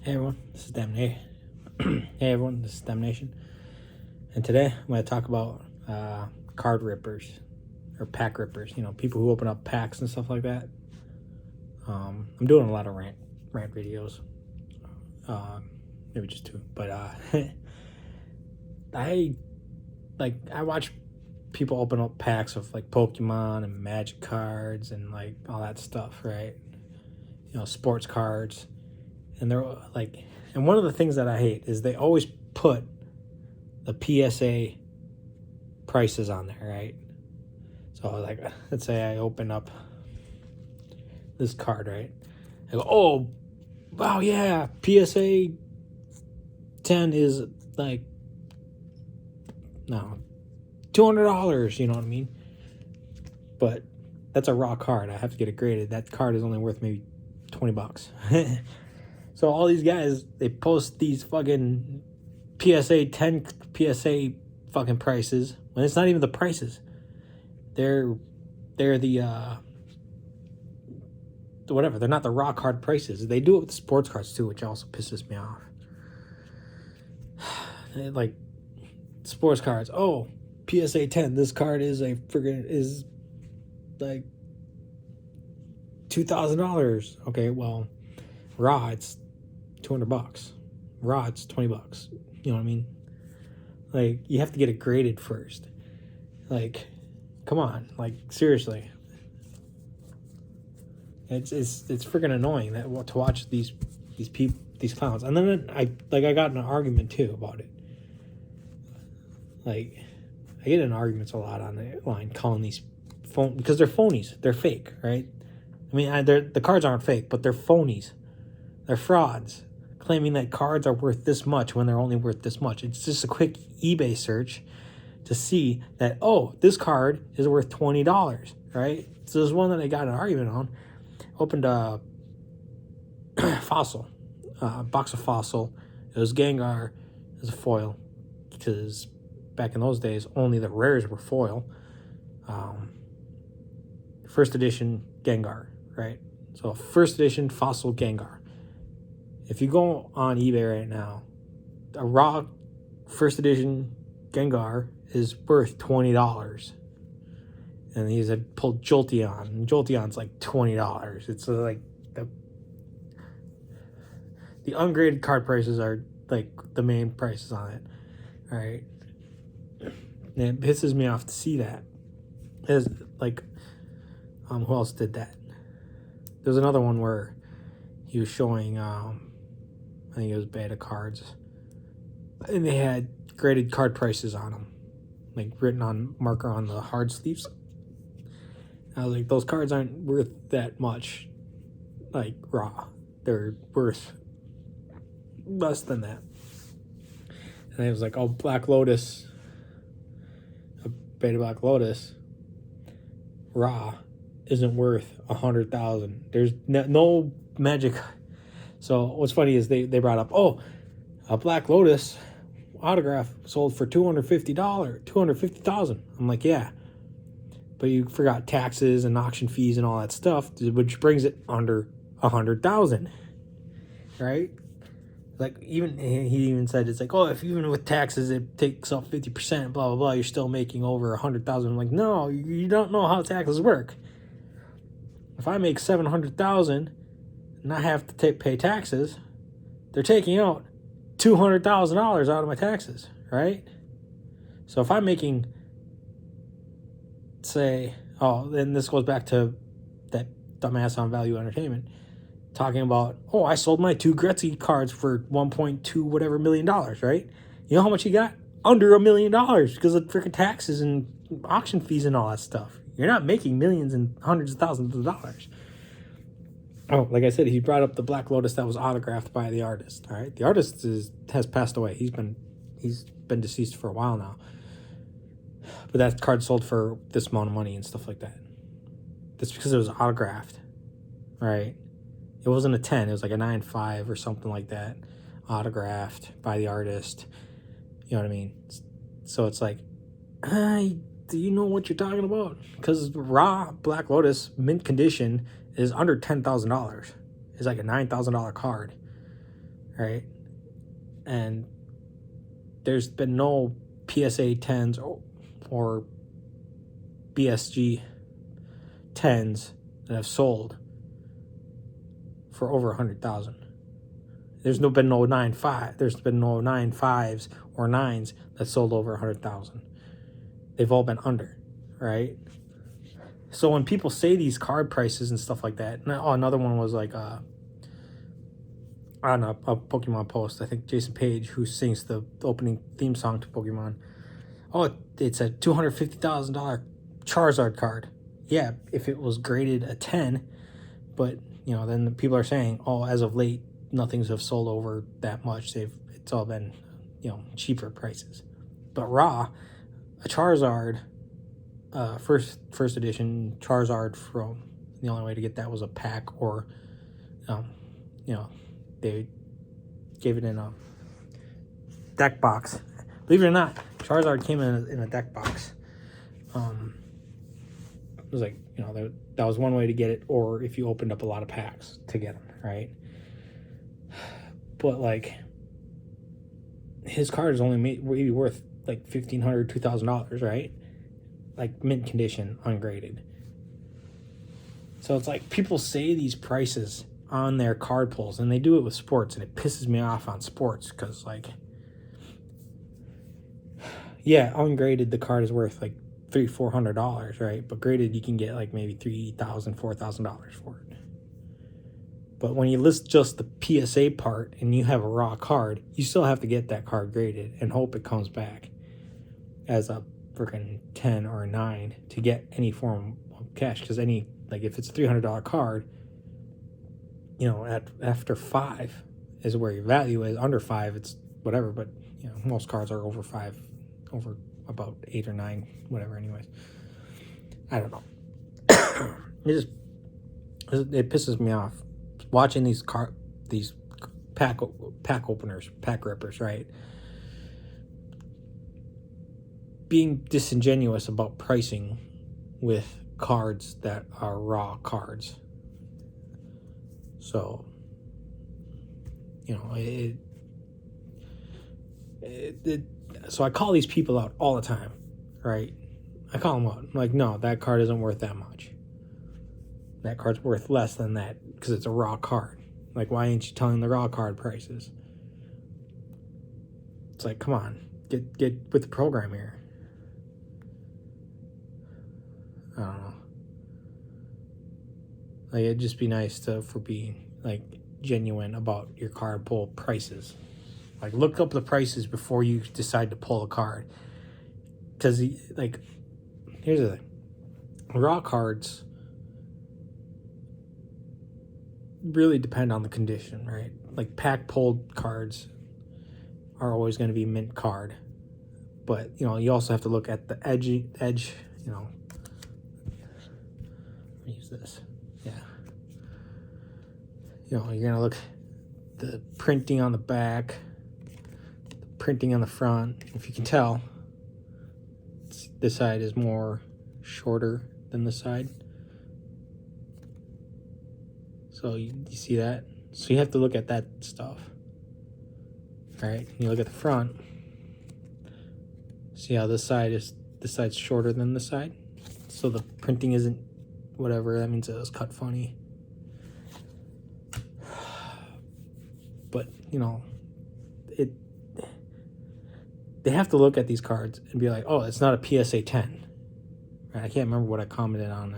Hey everyone, this is Damnation. Hey everyone, this is Damnation. And today I'm going to talk about card rippers or pack rippers. You know, people who open up packs and stuff like that. I'm doing a lot of rant videos, maybe just two. But I watch people open up packs of like Pokemon and Magic cards and like all that stuff, right? You know, sports cards. And they're like, and one of the things that I hate is they always put the PSA prices on there, right? So like, let's say I open up this card, right? I go, oh, wow, yeah, PSA 10 is like, no, $200, you know what I mean? But that's a raw card. I have to get it graded. That card is only worth maybe $20. So all these guys, they post these fucking PSA 10 PSA fucking prices when it's not even the prices. They're the whatever. They're not the raw card prices. They do it with sports cards too, which also pisses me off. Like sports cards. Oh, PSA 10. This card is like $2,000. Okay, well, raw it's $200. Raw it's $20. You know what I mean? Like, you have to get it graded first. Like, come on, like seriously. It's freaking annoying that to watch these clowns. And then I got in an argument too about it. Like, I get in arguments a lot on the line calling these because they're phonies. They're fake, right? I mean, the cards aren't fake, but they're phonies. They're frauds, claiming that cards are worth this much when they're only worth this much. It's just a quick eBay search to see that, oh, this card is worth $20, right? So there's one that I got in an argument on. Opened a Fossil, box of Fossil. It was Gengar as a foil, because back in those days, only the rares were foil. First edition Gengar, right? So first edition Fossil Gengar. If you go on eBay right now, a raw first edition Gengar is worth $20. And he's pulled Jolteon. And Jolteon's like $20. It's like the ungraded card prices are like the main prices on it. All right. And it pisses me off to see that. As like, who else did that? There's another one where he was showing, I think it was Beta cards, and they had graded card prices on them, like written on marker on the hard sleeves. I was like, those cards aren't worth that much, like raw. They're worth less than that. And I was like, oh, Black Lotus, a Beta Black Lotus, raw isn't worth 100,000. There's no magic. So what's funny is they brought up, oh, a Black Lotus autograph sold for $250,000. I'm like, yeah, but you forgot taxes and auction fees and all that stuff, which brings it under 100,000, right? Like, even he even said, it's like, oh, if even with taxes it takes off 50%, blah blah blah, you're still making over 100,000. I'm like, no, you don't know how taxes work. If I make 700,000 and I have to pay taxes, they're taking out $200,000 out of my taxes, right? So if I'm making, say, oh, then this goes back to that dumbass on Value Entertainment talking about, oh, I sold my 2 Gretzky cards for 1.2 whatever $million, right? You know how much he got? Under $1 million because of freaking taxes and auction fees and all that stuff. You're not making millions and hundreds of thousands of dollars. Oh, like I said, he brought up the Black Lotus that was autographed by the artist. All right, the artist has passed away. He's been deceased for a while now. But that card sold for this amount of money and stuff like that. That's because it was autographed. All right, it wasn't a 10. It was like a 9.5 or something like that, autographed by the artist. You know what I mean? So it's like, do you know what you're talking about? Because raw Black Lotus mint condition is under $10,000. It's like a $9,000 card, right? And there's been no PSA 10s or BSG 10s that have sold for over 100,000. There's been no 9.5. There's been no 9.5s or 9s that sold over 100,000. They've all been under, right? So when people say these card prices and stuff like that, another one was like on a Pokemon post, I think Jason Page, who sings the opening theme song to Pokemon, it's a $250,000 Charizard card. Yeah, if it was graded a 10, but then the people are saying, as of late, nothing's have sold over that much. It's all been, cheaper prices. But raw, a Charizard, first edition Charizard, from the only way to get that was a pack, or they gave it in a deck box. Believe it or not, Charizard came in a deck box. It was like, that was one way to get it, or if you opened up a lot of packs to get them, right? But like, his card is only maybe worth like $1,500, $2,000, right? Like mint condition, ungraded. So it's like, people say these prices on their card pulls, and they do it with sports, and it pisses me off on sports, because like, yeah, ungraded the card is worth like $300-$400, right? But graded, you can get like maybe $3,000, $4,000 for it. But when you list just the PSA part and you have a raw card, you still have to get that card graded and hope it comes back as a freaking 10 or a 9 to get any form of cash. Because if it's a $300 card, after 5 is where your value is. Under 5, it's whatever. But most cards are over 5, over about 8 or 9, whatever. Anyways, I don't know. It pisses me off watching these pack openers, pack rippers, right, being disingenuous about pricing with cards that are raw cards. So so I call these people out all the time, right? I call them out. I'm like, no, that card isn't worth that much. That card's worth less than that because it's a raw card. Like, why ain't you telling the raw card prices? It's like, come on, get with the program here. I don't know. Like, it'd just be nice for being like genuine about your card pull prices. Like, look up the prices before you decide to pull a card. Because like, here's the thing: raw cards really depend on the condition, right? Like, pack pulled cards are always going to be mint card, but you also have to look at the edge. Let me use this. Yeah. You're gonna look the printing on the back, the printing on the front. If you can tell, this side is more shorter than this side. So you see that? So you have to look at that stuff. All right, you look at the front. See how this side's shorter than this side? So the printing isn't whatever. That means it was cut funny. But they have to look at these cards and be like, oh, it's not a PSA 10. Right? I can't remember what I commented on.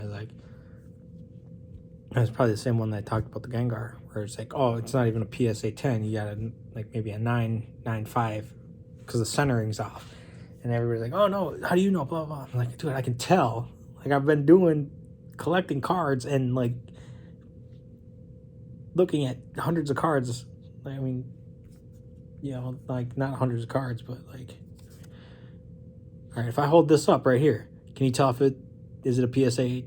It's probably the same one that I talked about, the Gengar, where it's like, oh, it's not even a PSA 10. You got maybe a 9.5 because the centering's off. And everybody's like, oh, no, how do you know? Blah, blah. I'm like, dude, I can tell. Like, I've been collecting cards and, like, looking at hundreds of cards. I mean, like, not hundreds of cards, but, like, all right, if I hold this up right here, can you tell is it a PSA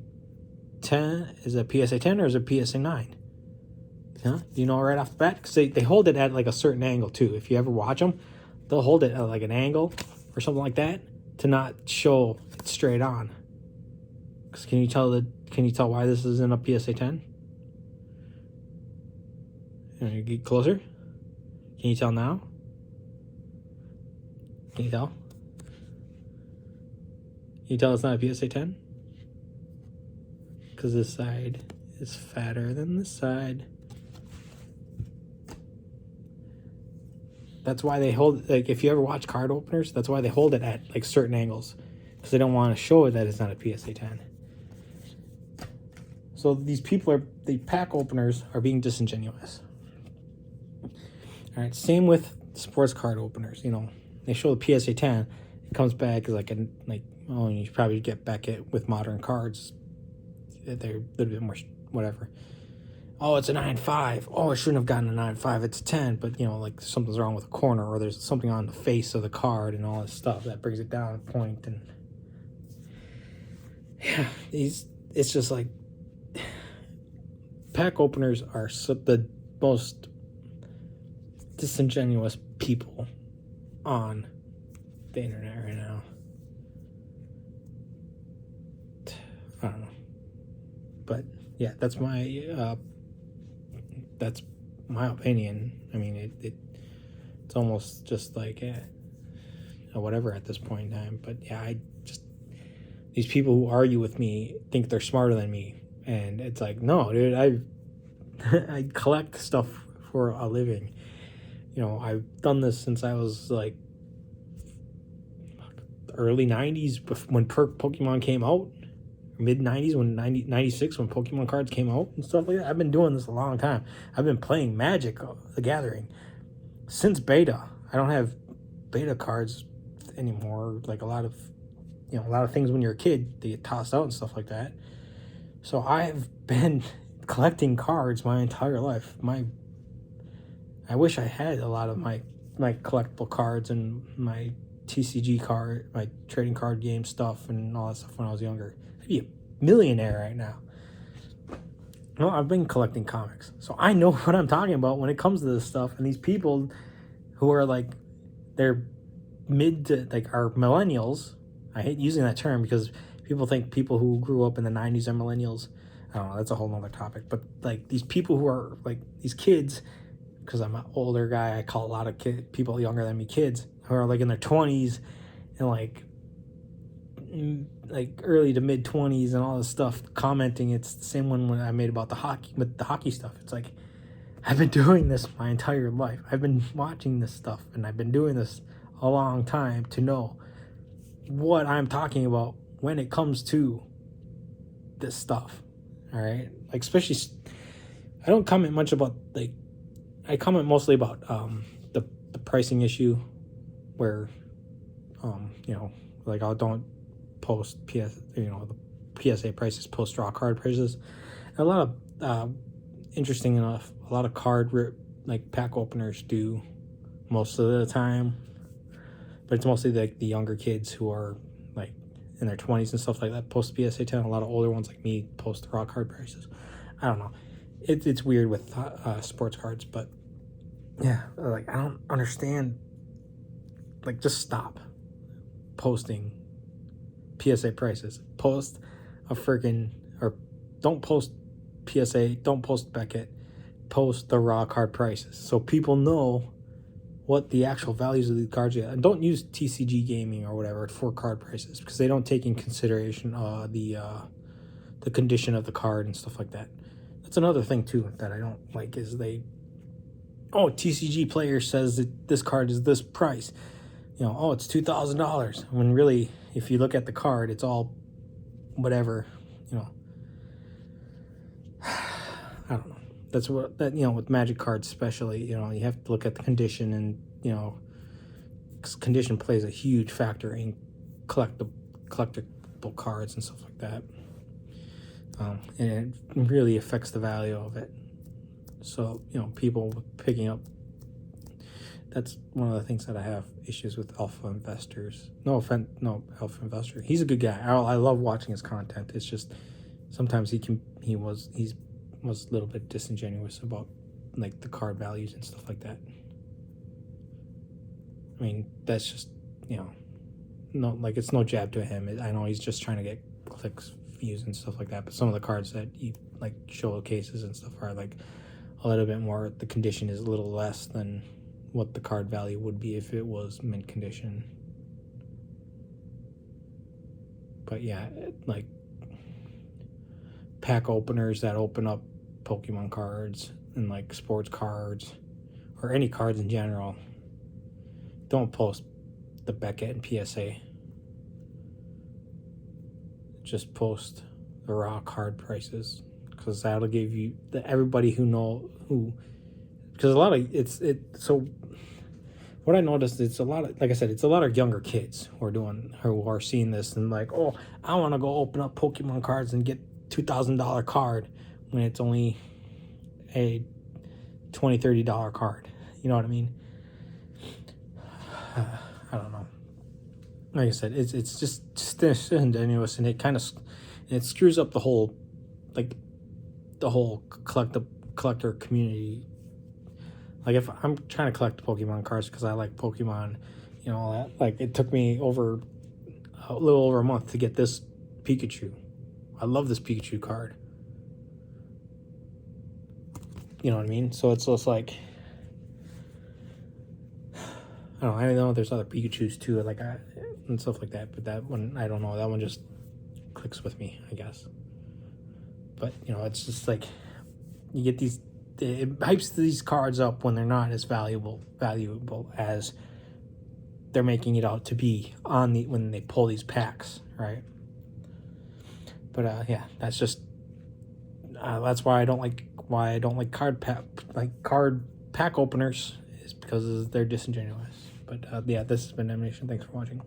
10? Is it a PSA 10 or is it a PSA 9? Huh? Do you know right off the bat? Because they hold it at like a certain angle too. If you ever watch them, they'll hold it at like an angle or something like that to not show it straight on. Because can you tell why this isn't a PSA 10? You get closer. Can you tell now? Can you tell? Can you tell it's not a PSA 10? Because this side is fatter than this side. That's why they hold, like, if you ever watch card openers, that's why they hold it at, like, certain angles. Because they don't want to show that it's not a PSA 10. So these people the pack openers are being disingenuous. All right, same with sports card openers. You know, they show the PSA 10, it comes back as like, oh, you should probably get back it with modern cards. They're a little bit more, whatever. Oh, it's a 9.5. Oh, I shouldn't have gotten a 9.5. It's a 10, but you know, like something's wrong with the corner, or there's something on the face of the card and all this stuff that brings it down a point. And yeah, it's just like pack openers are the most disingenuous people on the internet right now. I don't know, but yeah, that's my opinion. I mean, it's almost just like whatever at this point in time. But yeah, these people who argue with me think they're smarter than me, and it's like, no, dude, I collect stuff for a living. You know, I've done this since I was like early 90s when Pokemon came out, mid 90s when 96 when Pokemon cards came out and stuff like that. I've been doing this a long time. I've been playing Magic the Gathering since beta. I don't have beta cards anymore. Like a lot of things when you're a kid, they get tossed out and stuff like that. So I've been collecting cards my entire life. I wish I had a lot of my collectible cards and my TCG card, my trading card game stuff and all that stuff when I was younger. I'd be a millionaire right now. No, I've been collecting comics, so I know what I'm talking about when it comes to this stuff. And these people who are like, they're mid to like are millennials. I hate using that term because people think people who grew up in the 90s are millennials. I don't know, that's a whole nother topic. But like these people who are like these kids, because I'm an older guy, I call a lot of people younger than me kids, who are like in their 20s and like early to mid 20s and all this stuff, commenting. It's the same one when I made about the hockey stuff. It's like, I've been doing this my entire life. I've been watching this stuff, and I've been doing this a long time to know what I'm talking about when it comes to this stuff. All right, like especially, I don't comment much about like, I comment mostly about the pricing issue, where you know, like I don't post the PSA prices, post raw card prices. And a lot of interesting enough, a lot of like pack openers do most of the time, but it's mostly like the younger kids who are like in their 20s and stuff like that post PSA 10. A lot of older ones like me post raw card prices. I don't know. It's weird with sports cards, but yeah, like I don't understand. Like, just stop posting PSA prices. Post a freaking, or don't post PSA, don't post Beckett, post the raw card prices so people know what the actual values of the cards are. And don't use TCG gaming or whatever for card prices, because they don't take in consideration the condition of the card and stuff like that. That's another thing too that I don't like, is TCG player says that this card is this price. You know, oh, it's $2,000. When really, if you look at the card, it's all whatever, you know. I don't know. That's what, you know, with Magic cards especially, you know, you have to look at the condition, and, you know, 'cause condition plays a huge factor in collectible cards and stuff like that. And it really affects the value of it. So, you know, people picking up, that's one of the things that I have issues with alpha investors. No alpha investor. He's a good guy. I love watching his content. It's just sometimes he was a little bit disingenuous about like the card values and stuff like that. I mean, that's just, you know, it's no jab to him. I know he's just trying to get clicks, views, and stuff like that. But some of the cards that he like showcases and stuff are like a little bit more, the condition is a little less than what the card value would be if it was mint condition. But yeah, like pack openers that open up Pokemon cards and like sports cards or any cards in general, don't post the Beckett and PSA. Just post the raw card prices, because that'll give you everybody because a lot of so what I noticed, it's a lot of, like I said, it's a lot of younger kids who are seeing this and like, oh, I want to go open up Pokemon cards and get $2,000 card when it's only a $20-$30 card. You know what I mean? I don't know. Like I said, it's just disingenuous, and it screws up the whole collector community. Like, if I'm trying to collect Pokemon cards because I like Pokemon, all that. Like, it took me a little over a month to get this Pikachu. I love this Pikachu card. You know what I mean? So it's just like, I know there's other Pikachus too, and stuff like that. But that one, I don't know. That one just clicks with me, I guess. But it's just like you get these. It hypes these cards up when they're not as valuable as they're making it out to be when they pull these packs, right? But that's just that's why I don't like card pack openers, is because they're disingenuous. But this has been Emanation. Thanks for watching.